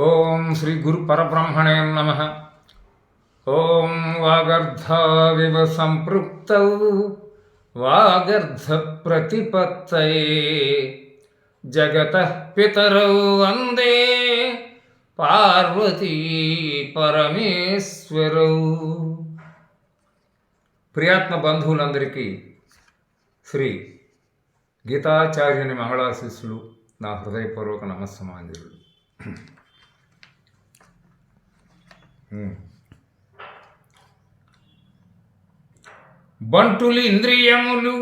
ఓం శ్రీ గురు పరబ్రహ్మణే నమః. ఓం వాగర్ధావివ సంపృక్తౌ వాగర్ధ ప్రతిపత్తయే జగతః పితరౌ వందే పార్వతీ పరమేశ్వరౌ. ప్రియాత్మ బంధువులందరికీ శ్రీ గీతాచార్యుని మంగళాశీస్సులు, నా హృదయపూర్వక నమస్సమాంజలులు. బంటులు ఇంద్రియములు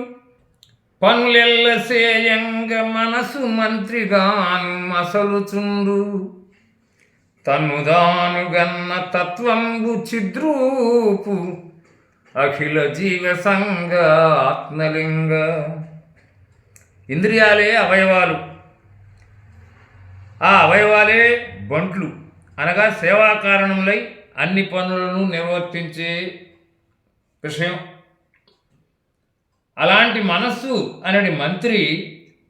పనులెల్ల సేయంగ మనసు మంత్రిగాను మసలుచుండు తన్నుదానుగన్న తత్వంబు చిద్రూపు అఖిల జీవ సంగ ఆత్మలింగ. ఇంద్రియాలే అవయవాలు, ఆ అవయవాలే బంట్లు అనగా సేవా కారణములై అన్ని పనులను నిర్వర్తించే విషయం. అలాంటి మనస్సు అనేది మంత్రి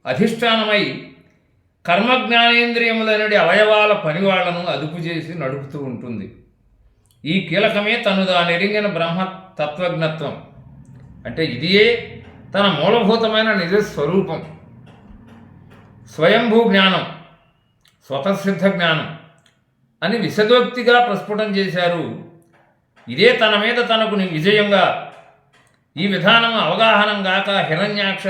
అధిష్టానమై కర్మజ్ఞానేంద్రియములనడి అవయవాల పనివాళ్లను అదుపు చేసి నడుపుతూ ఉంటుంది. ఈ కీలకమే తను దానెరిగిన బ్రహ్మ తత్వజ్ఞత్వం. అంటే ఇదియే తన మూలభూతమైన నిజస్వరూపం, స్వయంభూ జ్ఞానం, స్వతసిద్ధ జ్ఞానం అని విశదోక్తిగా ప్రస్ఫుటం చేశారు. ఇదే తన మీద తనకు విజయంగా ఈ విధానం అవగాహనం గాక హిరణ్యాక్ష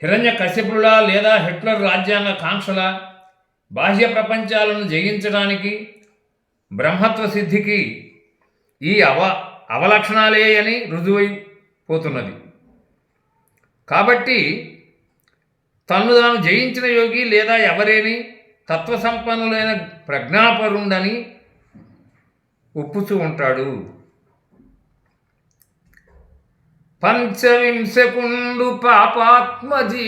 హిరణ్యకశిపులా లేదా హిట్లర్ రాజ్యాంగ కాంక్షల బాహ్య ప్రపంచాలను జయించడానికి బ్రహ్మత్వ సిద్ధికి ఈ అవలక్షణాలే అని రుజువైపోతున్నది. కాబట్టి తన్ను తాను జయించిన యోగి లేదా ఎవరేని తత్వసంపన్నులైన ప్రజ్ఞాపరుండని ఒప్పుచూ ఉంటాడు. పంచవింశకుండు పాపాత్మజీవుండు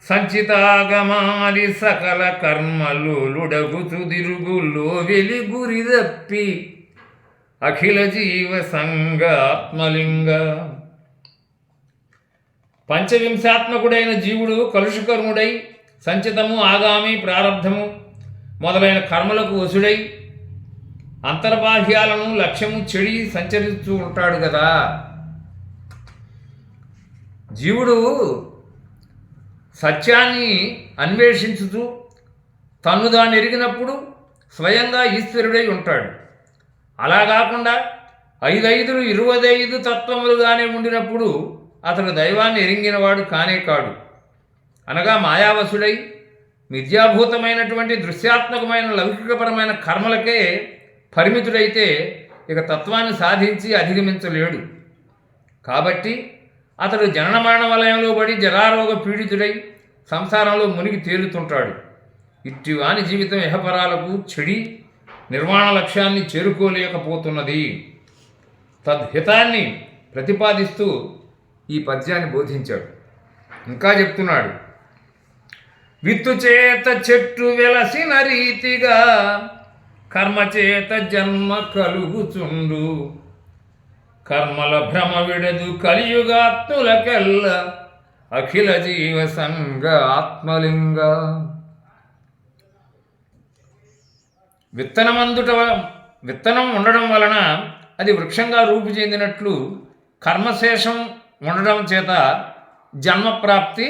సంచితాగమారి సకల కర్మలుడగుచు దిరుగులో వెలి గురి తప్పి అఖిల జీవ సంగ ఆత్మలింగ. పంచవింశాత్మకుడైన జీవుడు కలుషకర్ముడై సంచితము, ఆగామి, ప్రారబ్ధము మొదలైన కర్మలకు వశుడై అంతర్బాహ్యాలను లక్ష్యము చెడి సంచరిస్తూ ఉంటాడు కదా. జీవుడు సత్యాన్ని అన్వేషించుతూ తన్ను దాన్ని ఎరిగినప్పుడు స్వయంగా ఈశ్వరుడై ఉంటాడు. అలా కాకుండా 5 25 తత్వములుగానే ఉండినప్పుడు అతడు దైవాన్ని ఎరింగినవాడు కానే కాడు. అనగా మాయావశుడై మిథ్యాభూతమైనటువంటి దృశ్యాత్మకమైన లౌకికపరమైన కర్మలకే పరిమితుడైతే ఇక తత్వాన్ని సాధించి అధిగమించలేడు. కాబట్టి అతడు జనన మరణ వలయంలో పడి జరారోగ పీడితుడై సంసారంలో మునిగి తేలుతుంటాడు. ఇట్టి వాని జీవితం ఇహపరాలకు చెడి నిర్వాణ లక్ష్యాన్ని చేరుకోలేకపోతున్నది. తద్హితాన్ని ప్రతిపాదిస్తూ ఈ పద్యాన్ని బోధించాడు. ఇంకా చెప్తున్నాడు, విత్తు చేత చెట్టు వెలసిన రీతిగా కర్మచేత జన్మ కలుగుచుండు కర్మల భ్రమ విడదు కలియుగాత్ములకెల్ల అఖిల జీవ సంగ ఆత్మలింగ. విత్తనం ఉండడం వలన అది వృక్షంగా రూపు చెందినట్లు కర్మశేషం ఉండడం చేత జన్మప్రాప్తి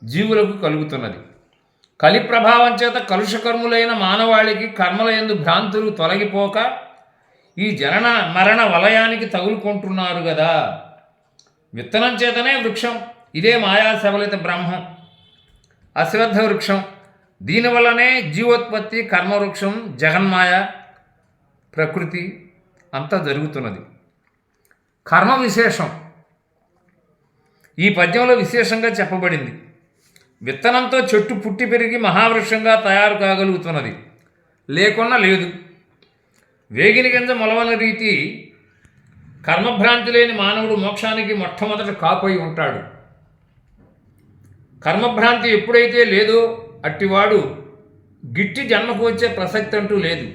జీవులకు కలుగుతున్నది. కలి ప్రభావం చేత కలుషకర్ములైన మానవాళికి కర్మల యందు భ్రాంతులు తొలగిపోక ఈ జనన మరణ వలయానికి తగులుకుంటున్నారు కదా. విత్తనం చేతనే వృక్షం. ఇదే మాయా సబలిత బ్రహ్మం, అశ్రద్ధ వృక్షం. దీనివల్లనే జీవోత్పత్తి, కర్మవృక్షం, జగన్మాయ, ప్రకృతి అంతా జరుగుతున్నది. కర్మ విశేషం ఈ పద్యంలో విశేషంగా చెప్పబడింది. విత్తనంతో చెట్టు పుట్టి పెరిగి మహావృక్షంగా తయారు కాగలుగుతున్నది, లేకున్నా లేదు. వేగిని గింజ మొలవని రీతి కర్మభ్రాంతి లేని మానవుడు మోక్షానికి మొట్టమొదట కాపై ఉంటాడు. కర్మభ్రాంతి ఎప్పుడైతే లేదో అట్టివాడు గిట్టి జన్మకు వచ్చే ప్రసక్తి అంటూ లేదు.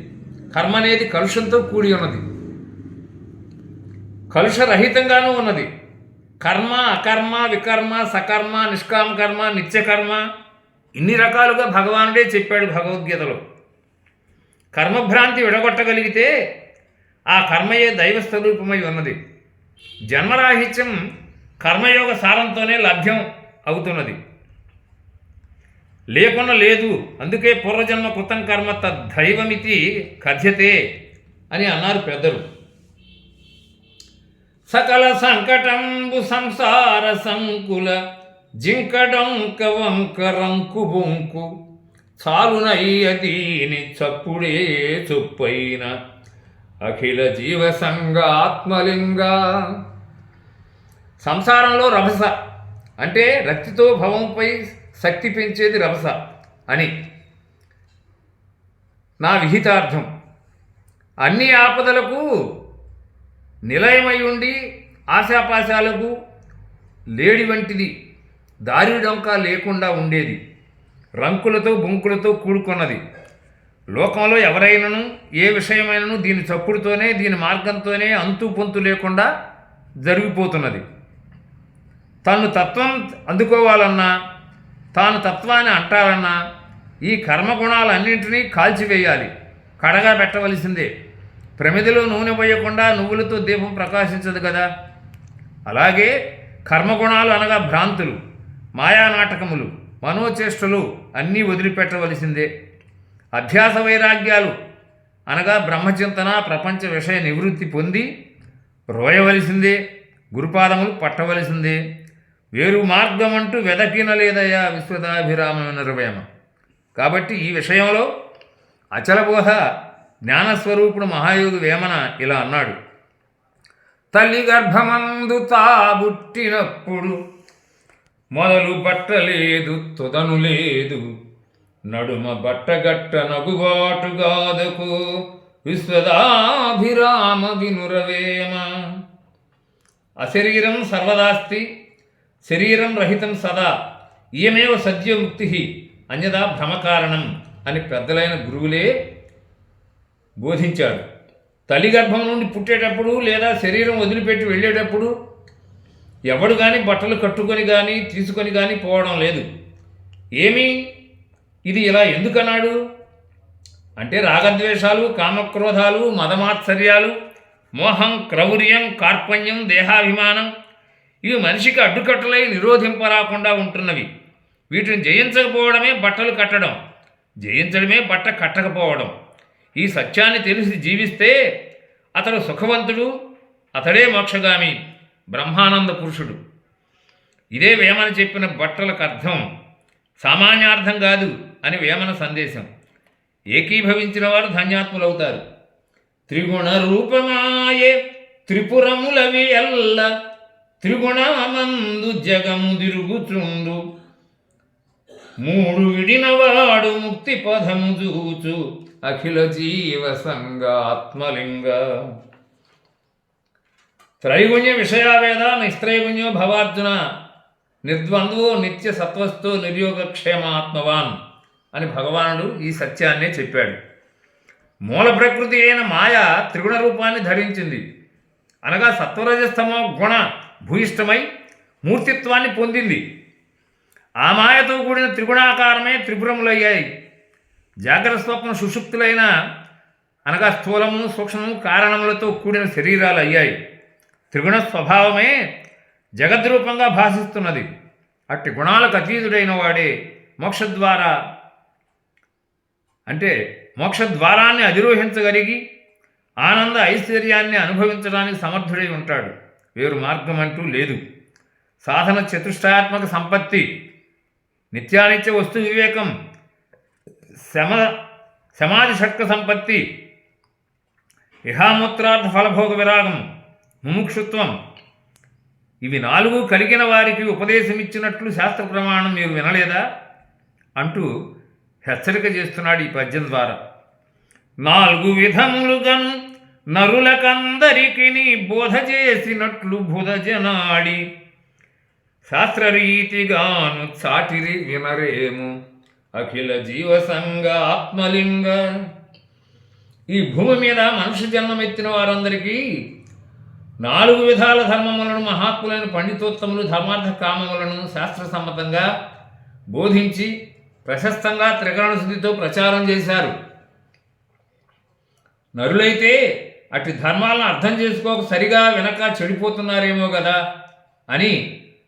కర్మ అనేది కలుషంతో కూడి ఉన్నది, కలుషరహితంగానూ ఉన్నది. కర్మ, అకర్మ, వికర్మ, సకర్మ, నిష్కామ కర్మ, నిత్యకర్మ, ఇన్ని రకాలుగా భగవానుడే చెప్పాడు భగవద్గీతలో. కర్మభ్రాంతి విడగొట్టగలిగితే ఆ కర్మయే దైవ స్వరూపమై ఉన్నది. జన్మరాహిత్యం కర్మయోగ సారంతోనే లభ్యం అవుతున్నది, లేకుండా లేదు. అందుకే పూర్వజన్మ కృతం కర్మ తద్దైవమితి కథ్యతే అని అన్నారు పెద్దలు. సకల సంకటంబు సంసార సంకుల జింకడొంక వంకరంకు బొంకు చాలునయ్య దీని చప్పుడే చొప్పైన అఖిల జీవ సంగాత్మలింగ. సంసారంలో రభస అంటే రక్తితో భవంపై శక్తి పెంచేది రభస అని నా విహితార్థం. అన్ని ఆపదలకు నిలయమై ఉండి ఆశాపాశాలకు లేడి వంటిది, దారి డొంక లేకుండా ఉండేది, రంకులతో బొంకులతో కూడుకున్నది. లోకంలో ఎవరైనాను ఏ విషయమైనను దీని చప్పుడుతోనే, దీని మార్గంతోనే అంతు పొంతు లేకుండా జరిగిపోతున్నది. తను తత్వం అందుకోవాలన్నా, తాను తత్వాన్ని అంటారన్నా ఈ కర్మగుణాలన్నింటినీ కాల్చివేయాలి, కడగా పెట్టవలసిందే. ప్రమిదిలో నూనె పోయకుండా నువ్వులతో దీపం ప్రకాశించదు కదా. అలాగే కర్మగుణాలు అనగా భ్రాంతులు, మాయానాటకములు, మనోచేష్టలు అన్నీ వదిలిపెట్టవలసిందే. అధ్యాస వైరాగ్యాలు అనగా బ్రహ్మచింతన, ప్రపంచ విషయ నివృత్తి పొంది రోయవలసిందే, గురుపాదములు పట్టవలసిందే. వేరు మార్గమంటూ వెదకినలేదయా విశ్వదాభిరామ నిర్వయమ. కాబట్టి ఈ విషయంలో అచలబోధ జ్ఞానస్వరూపుడు మహాయోగి వేమన ఇలా అన్నాడు. తల్లి గర్భమందు తాబుట్టినప్పుడు మొదలు బట్టలేదు, తొదను లేదు, నడుమ బట్టగట్ట నగుబాటుగాదకు విశ్వదాభిరామ వినురవేమ. అశరీరం సర్వదాస్తి, శరీరం రహితం సదా, ఇయమేవ సద్యోముక్తి అన్యదా భ్రమకారణం అని పెద్దలైన గురువులే బోధించాడు. తల్లి గర్భం నుండి పుట్టేటప్పుడు లేదా శరీరం వదిలిపెట్టి వెళ్ళేటప్పుడు ఎవడు కానీ బట్టలు కట్టుకొని కానీ తీసుకొని కానీ పోవడం లేదు. ఏమీ ఇది ఇలా ఎందుకన్నాడు అంటే రాగద్వేషాలు, కామక్రోధాలు, మదమాత్సర్యాలు, మోహం, క్రౌర్యం, కార్పణ్యం, దేహాభిమానం ఇవి మనిషికి అడ్డుకట్టలై నిరోధింపరాకుండా ఉంటున్నవి. వీటిని జయించకపోవడమే బట్టలు కట్టడం, జయించడమే బట్ట కట్టకపోవడం. ఈ సత్యాన్ని తెలిసి జీవిస్తే అతడు సుఖవంతుడు, అతడే మోక్షగామి, బ్రహ్మానంద పురుషుడు. ఇదే వేమన చెప్పిన బట్టలకు అర్థం, సామాన్యార్థం కాదు అని వేమన సందేశం. ఏకీభవించిన వారు ధన్యాత్ములవుతారు. త్రిగుణ రూపమాయే త్రిపురములవి ఎల్ల, త్రిగుణమందు జగము తిరుగుచుండు, మూడు విడినవాడు ముక్తి పదము చూచు అఖిల జీవ సంగాత్మలింగ. త్రైగుణ్య విషయావేద నిస్త్రైగుణ్యో భవార్జున, నిర్ద్వంద్వో నిత్య సత్వస్థో నిర్యోగక్షేమాత్మవాన్ అని భగవానుడు ఈ సత్యాన్నే చెప్పాడు. మూల ప్రకృతి అయిన మాయ త్రిగుణ రూపాన్ని ధరించింది అనగా సత్వరజస్తమో గుణ భూయిష్టమై మూర్తిత్వాన్ని పొందింది. ఆ మాయతో కూడిన త్రిగుణాకారమే త్రిపురములయ్యాయి. జాగ్రత్త స్వప్న సుషుప్తులైన అనగా స్థూలము, సూక్ష్మము, కారణములతో కూడిన శరీరాలు అయ్యాయి. త్రిగుణ స్వభావమే జగద్రూపంగా భాషిస్తున్నది. అట్టి గుణాలకు అతీతుడైన వాడే మోక్షద్వారా అంటే మోక్షద్వారాన్ని అధిరోహించగలిగి ఆనంద ఐశ్వర్యాన్ని అనుభవించడానికి సమర్థుడై ఉంటాడు. వేరు మార్గం అంటూ లేదు. సాధన చతుష్టాత్మక సంపత్తి, నిత్యానిత్య వస్తు వివేకం, సమాధి షట్క సంపత్తి, ఇహామూత్రార్థ ఫలభోగ విరాగం, ముముక్షుత్వం ఇవి 4 కలిగిన వారికి ఉపదేశమిచ్చినట్లు శాస్త్ర ప్రమాణం మీరు వినలేదా అంటూ హెచ్చరిక చేస్తున్నాడు ఈ పద్యం ద్వారా. 4 విధములుగను నరులకందరికి బోధ చేసినట్లు బుధజనాడి, శాస్త్రరీతిగాను చాటిరి వినరేము అఖిల జీవసంగ ఆత్మలింగ. ఈ భూమి మీద మనుష్య జన్మమెత్తిన వారందరికీ 4 విధాల ధర్మములను మహాత్ములైన పండితోత్తములు ధర్మార్థ కామములను శాస్త్రసమ్మతంగా బోధించి ప్రశస్తంగా త్రికరణ శుద్ధితో ప్రచారం చేశారు. నరులైతే అట్టి ధర్మాలను అర్థం చేసుకోక సరిగా వెనక చెడిపోతున్నారేమో కదా అని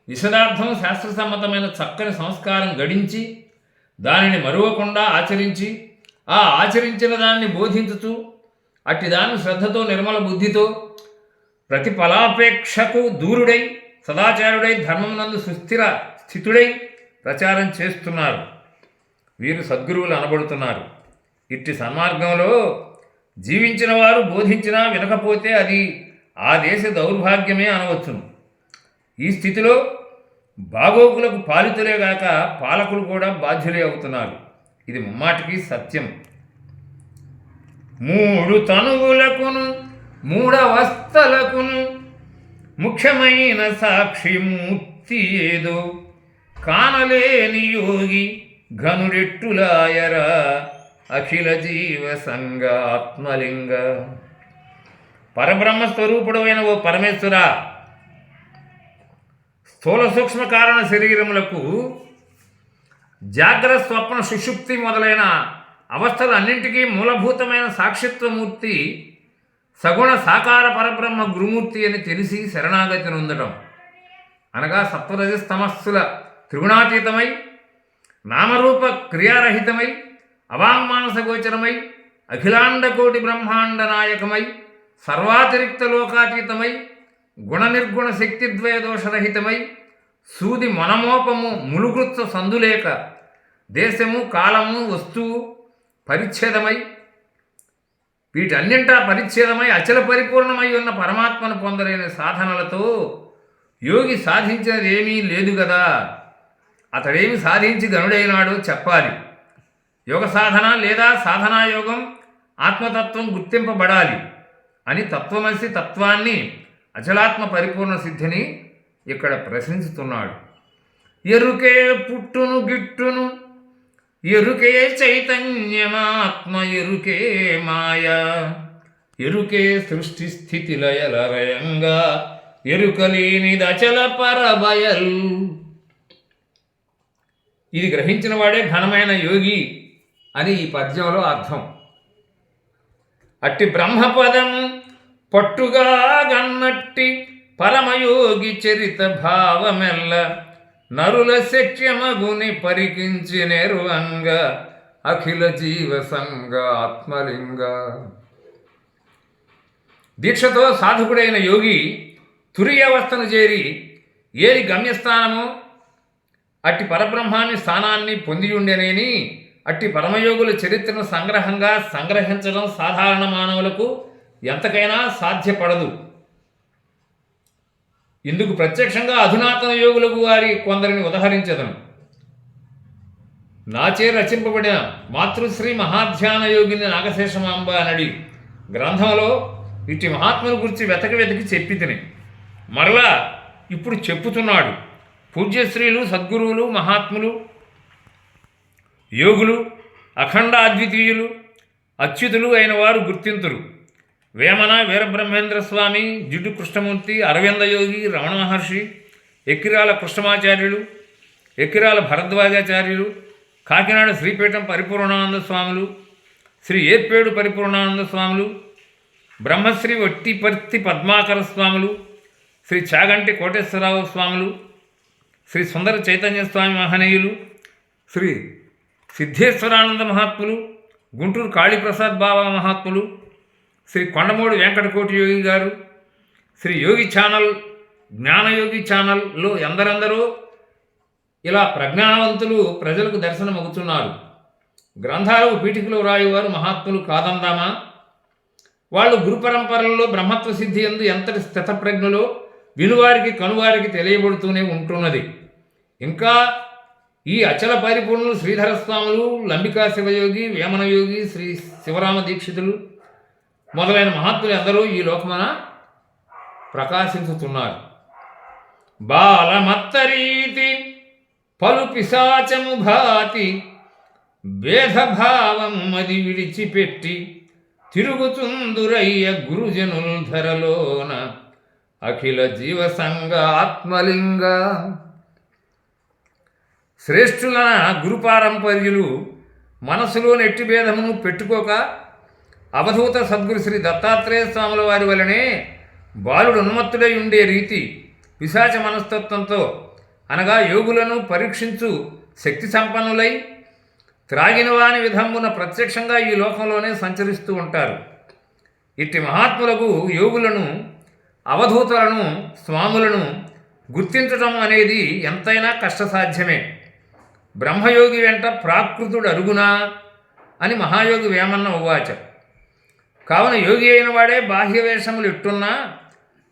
విశదార్థం శాస్త్రసమ్మతమైన చక్కని సంస్కారం గడించి దానిని మరువకుండా ఆచరించి ఆ ఆచరించిన దానిని బోధించుతూ అట్టి దాన్ని శ్రద్ధతో నిర్మల బుద్ధితో ప్రతిఫలాపేక్షకు దూరుడై సదాచారుడై ధర్మమునందు సుస్థిర స్థితుడై ప్రచారం చేస్తున్నారు. వీరు సద్గురువులు అనబడుతున్నారు. ఇట్టి సన్మార్గంలో జీవించిన వారు బోధించినా వినకపోతే అది ఆ దేశ దౌర్భాగ్యమే అనవచ్చును. ఈ స్థితిలో బాగోగులకు పాలితులేగాక పాలకులు కూడా బాధ్యులే అవుతున్నారు. ఇది ముమ్మాటికి సత్యం. 3 తనువులకును 3 అవస్థలకును ముఖ్యమైన సాక్షిమూర్తి ఏదో కానలేని యోగి ఘనుడెట్టులాయరా అఖిల జీవ సంగ ఆత్మలింగ. పరబ్రహ్మస్వరూపుడమైన ఓ పరమేశ్వర, స్థూల సూక్ష్మ కారణ శరీరములకు జాగ్రత్త స్వప్న సుషుప్తి మొదలైన అవస్థలన్నింటికీ మూలభూతమైన సాక్షిత్వమూర్తి సగుణ సాకార పరబ్రహ్మ గురుమూర్తి అని తెలిసి శరణాగతి నొందటం అనగా సత్వరజస్తమస్సుల త్రిగుణాతీతమై నామరూప క్రియారహితమై అవాంగ్మానస గోచరమై అఖిలాండకోటి బ్రహ్మాండ నాయకమై సర్వాతిరిక్త లోకాతీతమై గుణనిర్గుణ శక్తిద్వయ దోషరహితమై సూది మనమోపము ములుగుత్స సందులేక దేశము కాలము వస్తువు పరిచ్ఛేదమై వీటన్నింటా పరిచ్ఛేదమై అచల పరిపూర్ణమై ఉన్న పరమాత్మను పొందలేని సాధనలతో యోగి సాధించినది ఏమీ లేదు కదా. అతడేమి సాధించి గనుడైనాడో చెప్పాలి. యోగ సాధన లేదా సాధనాయోగం ఆత్మతత్వం గుర్తింపబడాలి అని తత్వమసి తత్వాన్ని అచలాత్మ పరిపూర్ణ సిద్ధిని ఇక్కడ ప్రశంసిస్తున్నాడు. ఎరుకే పుట్టును గిట్టును ఎరుకే చైతన్యమాత్మ ఎరుకే మాయ ఎరుకే సృష్టి స్థితి లయలరయంగా ఎరుకలేనిదచల పరబయల్. ఇది గ్రహించిన వాడే ఘనమైన యోగి అని ఈ పద్యంలో అర్థం. అట్టి బ్రహ్మపదము పట్టుగా గన్నట్టి పరమయోగి చరిత భావమెల్ల నరుల శక్యమగుని పరికించినెరువంగ అఖిల జీవ సంగ ఆత్మలింగ. దీక్షతో సాధకుడైన యోగి తురియ అవస్థను చేరి ఏది గమ్యస్థానమో అట్టి పరబ్రహ్మాన్ని స్థానాన్ని పొందియుండెనేని అట్టి పరమయోగుల చరిత్రను సంగ్రహించడం సాధారణ మానవులకు ఎంతకైనా సాధ్యపడదు. ఇందుకు ప్రత్యక్షంగా అధునాతన యోగులకు వారి కొందరిని ఉదహరించదను. నాచే రచింపబడిన మాతృశ్రీ మహాధ్యాన యోగిని నాగశేషమాంబ నడి గ్రంథంలో ఇట్టి మహాత్ముల గురించి వెతకి చెప్పి తిని మరలా ఇప్పుడు చెప్పుతున్నాడు. పూజ్యశ్రీలు సద్గురువులు మహాత్ములు యోగులు అఖండ అద్వితీయులు అచ్యుతులు అయిన వారు గుర్తింతురు. వేమన వీరబ్రహ్మేంద్ర స్వామి, జిడ్డు కృష్ణమూర్తి, అరవింద యోగి, రమణ మహర్షి, ఎక్కిరాల కృష్ణమాచార్యులు, ఎక్కిరాల భరద్వాజాచార్యులు, కాకినాడ శ్రీపీఠం పరిపూర్ణానంద స్వాములు, శ్రీ ఏర్పేడు పరిపూర్ణానంద స్వాములు, బ్రహ్మశ్రీ వట్టిపర్తి పద్మాకర స్వాములు, శ్రీ చాగంటి కోటేశ్వరరావు స్వాములు, శ్రీ సుందర చైతన్య స్వామి మహనీయులు, శ్రీ సిద్ధేశ్వరానంద మహాత్ములు, గుంటూరు కాళీప్రసాద్ బాబా మహాత్ములు, శ్రీ కొండమూడి వెంకటకోటి యోగి గారు, శ్రీ యోగి ఛానల్, జ్ఞానయోగి ఛానల్లో ఎందరెందరో ఇలా ప్రజ్ఞానవంతులు ప్రజలకు దర్శనమవుతున్నారు. గ్రంథాలకు పీఠికలు వ్రాయువారు మహాత్ములు కాదందామా? వాళ్ళు గురు పరంపరల్లో బ్రహ్మత్వ సిద్ధి ఎందు ఎంతటి స్థితప్రజ్ఞులో వినువారికి కనువారికి తెలియబడుతూనే ఉంటున్నది. ఇంకా ఈ అచల పరిపూర్ణులు శ్రీధరస్వాములు, లంబికా శివయోగి, వేమనయోగి, శ్రీ శివరామ దీక్షితులు మొదలైన మహాత్ములు అందరూ ఈ లోకమున ప్రకాశించుతున్నారు. బాలమత్తరీతి పలు పిశాచము భాతి భేదభావము మది విడిచిపెట్టి తిరుగుతుందురయ్య గురుజనుల్ ధరలోన అఖిల జీవసంగ ఆత్మలింగ. శ్రేష్ఠుల గురుపారంపర్యులు మనసులో నెట్టి భేదమును పెట్టుకోక అవధూత సద్గురు శ్రీ దత్తాత్రేయ స్వాముల వారి వలనే బాలుడు ఉన్మత్తుడై ఉండే రీతి పిశాచ మనస్తత్వంతో అనగా యోగులను పరీక్షించు శక్తి సంపన్నులై త్రాగిన వాని విధమున ప్రత్యక్షంగా ఈ లోకంలోనే సంచరిస్తూ ఉంటారు. ఇట్టి మహాత్ములకు యోగులను అవధూతలను స్వాములను గుర్తించటం అనేది ఎంతైనా కష్టసాధ్యమే. బ్రహ్మయోగి వెంట ప్రాకృతుడు అరుగునా అని మహాయోగి వేమన్న ఉవాచ. కావున యోగి అయిన వాడే బాహ్య వేషములు ఎట్టున్నా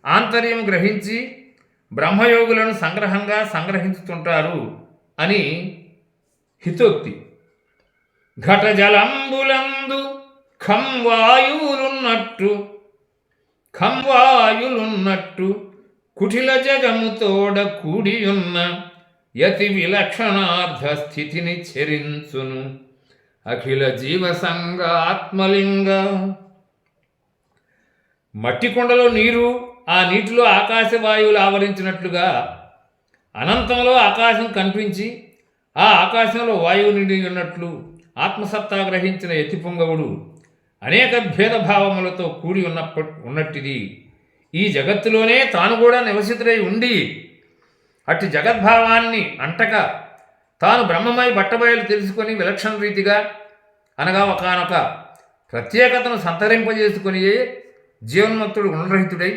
ఆంతర్యం గ్రహించి బ్రహ్మయోగులను సంగ్రహించుతుంటారు అని హితోక్తి. ఘట జలంబులందు ఖంవాయులున్నట్టు కుటిల జగముతోడ కూడియున్న యతి విలక్షణార్థ స్థితిని చెరించును అఖిల జీవసంగ ఆత్మలింగ. మట్టి కుండలో నీరు, ఆ నీటిలో ఆకాశవాయువులు ఆవరించినట్లుగా అనంతంలో ఆకాశం కనిపించి ఆ ఆకాశంలో వాయువు నిండి ఉన్నట్లు ఆత్మసత్తా గ్రహించిన యతి పుంగవుడు అనేక భేదభావములతో కూడి ఉన్నట్టిది ఈ జగత్తులోనే తాను కూడా నివసితుడై ఉండి అట్టి జగద్భావాన్ని అంటక తాను బ్రహ్మమై బట్టబయలు తెలుసుకొని విలక్షణ రీతిగా అనగా ఒకానొక ప్రత్యేకతను సంతరింపజేసుకొని జీవన్ముక్తుడు గుణరహితుడై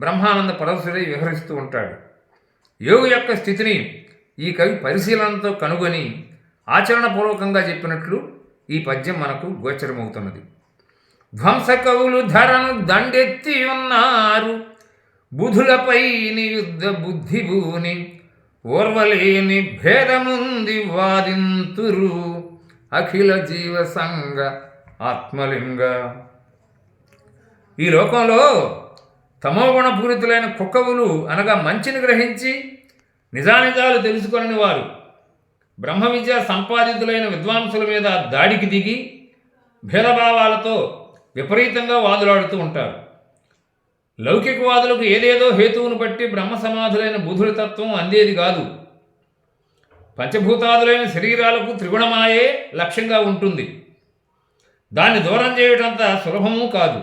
బ్రహ్మానంద పరవశుడై విహరిస్తూ ఉంటాడు. యోగి యొక్క స్థితిని ఈ కవి పరిశీలనతో కనుగొని ఆచరణపూర్వకంగా చెప్పినట్లు ఈ పద్యం మనకు గోచరమవుతున్నది. ధ్వంసకవులు ధరను దండెత్తి ఉన్నారు, బుధులపై యుద్ధ బుద్ధిభూని ఓర్వలేని భేదముంది వాదింతురు అఖిల జీవసంగ ఆత్మలింగ. ఈ లోకంలో తమోగుణపూరితులైన కుక్కవులు అనగా మంచిని గ్రహించి నిజానిజాలు తెలుసుకొనని వారు బ్రహ్మ విద్య సంపాదితులైన విద్వాంసుల మీద దాడికి దిగి భేదభావాలతో విపరీతంగా వాదులాడుతూ ఉంటారు. లౌకికవాదులకు ఏదేదో హేతువును బట్టి బ్రహ్మ సమాధులైన బుధుల తత్వం అందేది కాదు. పంచభూతాదులైన శరీరాలకు త్రిగుణమాయే లక్ష్యంగా ఉంటుంది. దాన్ని దూరం చేయటంత సులభమూ కాదు.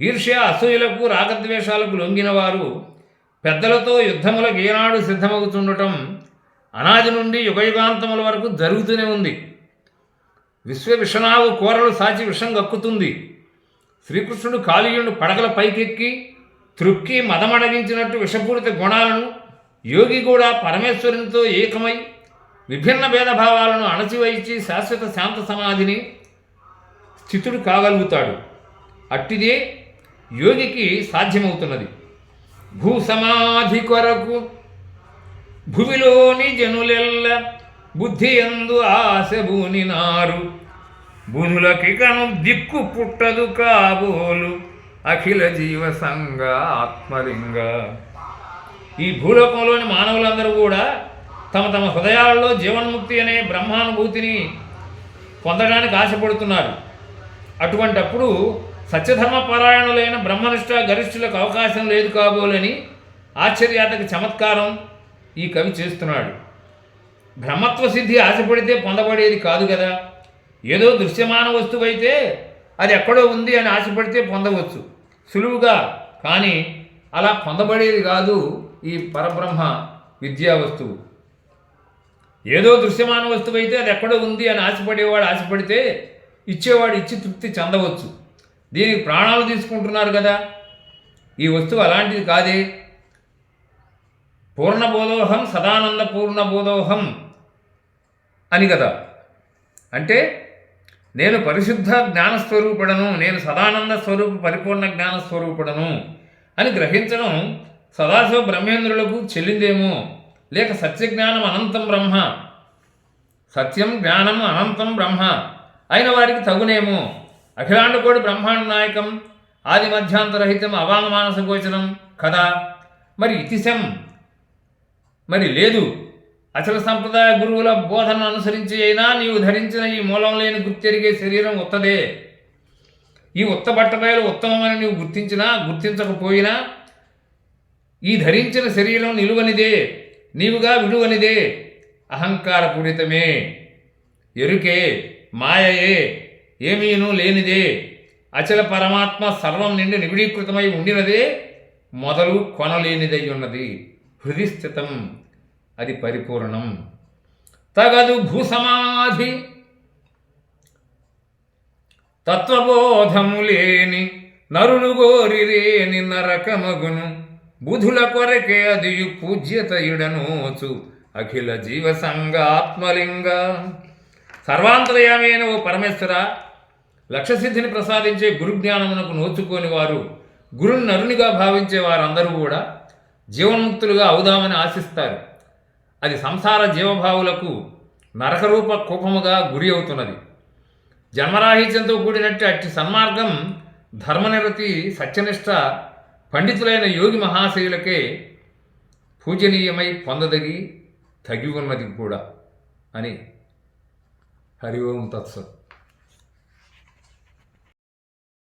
ఈర్ష్య అసూయలకు రాగద్వేషాలకు లొంగిన వారు పెద్దలతో యుద్ధములకు ఏనాడు సిద్ధమవుతుండటం అనాది నుండి యుగయుగాంతముల వరకు జరుగుతూనే ఉంది. విశ్వవిషణావు కూరలు సాచి విషం గక్కుతుంది. శ్రీకృష్ణుడు కాళీయుడు పడగల పైకెక్కి త్రుక్కి మదమడగించినట్టు విషపూరిత గుణాలను యోగి కూడా పరమేశ్వరునితో ఏకమై విభిన్న భేదభావాలను అణచివైచి శాశ్వత శాంత సమాధిని స్థితుడు కాగలుగుతాడు. అట్టిదే యోగికి సాధ్యమవుతున్నది. భూసమాధి కొరకు భువిలోని జనులెల్ల బుద్ధి యందు ఆశ బూనినారు, బుధులకికను దిక్కు పుట్టదు కాబోలు అఖిల జీవసంగ ఆత్మలింగ. ఈ భూలోకంలోని మానవులందరూ కూడా తమ తమ హృదయాలలో జీవన్ముక్తి అనే బ్రహ్మానుభూతిని పొందడానికి ఆశపడుతున్నారు. అటువంటప్పుడు సత్యధర్మ పరాయణులైన బ్రహ్మనిష్ట గరిష్ఠులకు అవకాశం లేదు కాబోలని ఆశ్చర్యాతక చమత్కారం ఈ కవి చేస్తున్నాడు. బ్రహ్మత్వ సిద్ధి ఆశపడితే పొందబడేది కాదు కదా. ఏదో దృశ్యమాన వస్తువు అయితే అది ఎక్కడో ఉంది అని ఆశపడితే పొందవచ్చు సులువుగా, కానీ అలా పొందబడేది కాదు ఈ పరబ్రహ్మ విద్యా వస్తువు. ఏదో దృశ్యమాన వస్తువు అయితే అది ఎక్కడో ఉంది అని ఆశపడేవాడు ఆశపడితే ఇచ్చేవాడు ఇచ్చి తృప్తి చెందవచ్చు. దీనికి ప్రాణాలు తీసుకుంటున్నారు కదా. ఈ వస్తువు అలాంటిది కాదే. పూర్ణబోధోహం సదానంద పూర్ణబోధోహం అని కదా. అంటే నేను పరిశుద్ధ జ్ఞానస్వరూపుడను, నేను సదానంద స్వరూపు పరిపూర్ణ జ్ఞానస్వరూపుడను అని గ్రహించడం సదాశివ బ్రహ్మేంద్రులకు చెల్లిందేమో, లేక సత్యజ్ఞానం అనంతం బ్రహ్మ, సత్యం జ్ఞానం అనంతం బ్రహ్మ అయిన వారికి తగునేమో. అఖిలాండకోటి బ్రహ్మాండ నాయకం ఆది మధ్యాంతరహితం అవాంగమానస గోచరం కదా. మరి ఇతిశం మరి లేదు. అచల సంప్రదాయ గురువుల బోధనను అనుసరించి అయినా నీవు ధరించిన ఈ మూలం లేని గుర్తెరిగే శరీరం ఉత్తదే. ఈ ఉత్త బట్టబయలు ఉత్తమమని నీవు గుర్తించినా గుర్తించకపోయినా ఈ ధరించిన శరీరం నిలువనిదే, నీవుగా విడువనిదే, అహంకారపూరితమే, ఎరుకే, మాయయే, ఏమీనూ లేనిదే, అచల పరమాత్మ సర్వం నిండి నిబిడీకృతమై ఉండినదే, మొదలు కొనలేనిదై ఉన్నది, హృది స్థితం, అది పరిపూర్ణం. తగదు భూసమాధి తత్వబోధము లేని నరులు గోరిరేని నరకమగును, బుధుల కొరకే అదియు పూజ్యతయుడనోచు అఖిల జీవ సంగ ఆత్మలింగ. సర్వాంతర్యామైన ఓ పరమేశ్వర, లక్ష్యసిద్ధిని ప్రసాదించే గురుజ్ఞానమునకు నోచుకోని వారు, గురుని నరునిగా భావించే వారందరూ కూడా జీవన్ముక్తులుగా అవుదామని ఆశిస్తారు. అది సంసార జీవభావులకు నరకరూప కూపముగా గురి అవుతున్నది. జన్మరాహిత్యంతో కూడినట్టు అట్టి సన్మార్గం ధర్మనిరతి, సత్యనిష్ట పండితులైన యోగి మహాశయులకే పూజనీయమై పొందదగి తగి ఉన్నది కూడా అని. హరి ఓం తత్సత్.